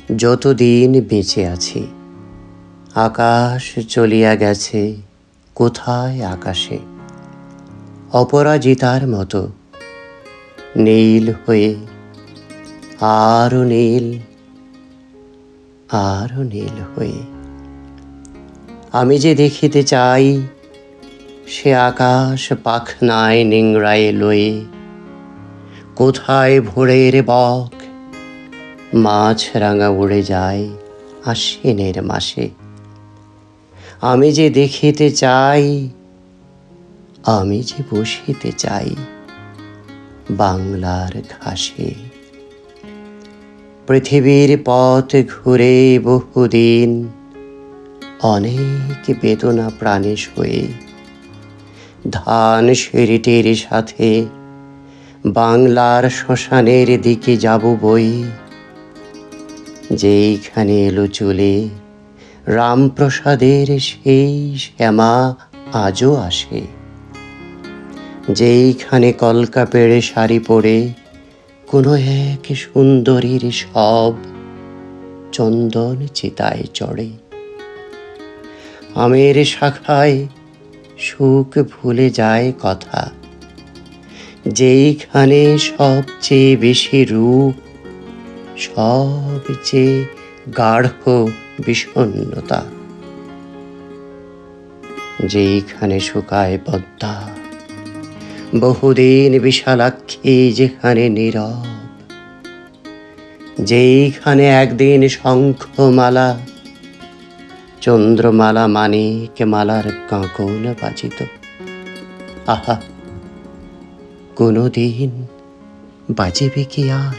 যতদিন বেঁচে আছি আকাশ চলিয়া গেছে কোথায় আকাশে, অপরাজিতার মতো নীল হয়ে, আরো নীল, আরো নীল হয়ে। আমি যে দেখিতে চাই সে আকাশ পাখনায় নিংড়ায় লয়ে, কোথায় ভোরের বক মাছরাঙা উড়ে যায় আশ্বিনের মাসে। আমি যে দেখিতে চাই, আমি যে বসিতে চাই বাংলার ঘাসে। পৃথিবীর পথ ঘুরে বহুদিন, অনেক বেদনা প্রাণে সয়ে, ধান সিঁড়িটির সাথে বাংলার শ্মশানের দিকে যাব বয়ে। যেইখানে এলো চলে রামপ্রসাদের সেই শ্যামা আজও আসে, যেইখানে কলকা পেড়ে শাড়ি পরে কোনো এক সুন্দরীর সব চন্দন চিতায় চড়ে। আমের শাখায় সুখ ভুলে যায় কথা, যেইখানে সবচেয়ে বেশি রূপ, সবচেয়ে গাঢ় বিষণ্ণতা। যেইখানে শুকায় পদ্মা, বহুদিন বিশালাক্ষী যেখানে নীরব, যেইখানে একদিন শঙ্খমালা, চন্দ্রমালা মানিক মালার কাঁকন বাজিত। আহা, কোনদিন বাজিবে কি আর?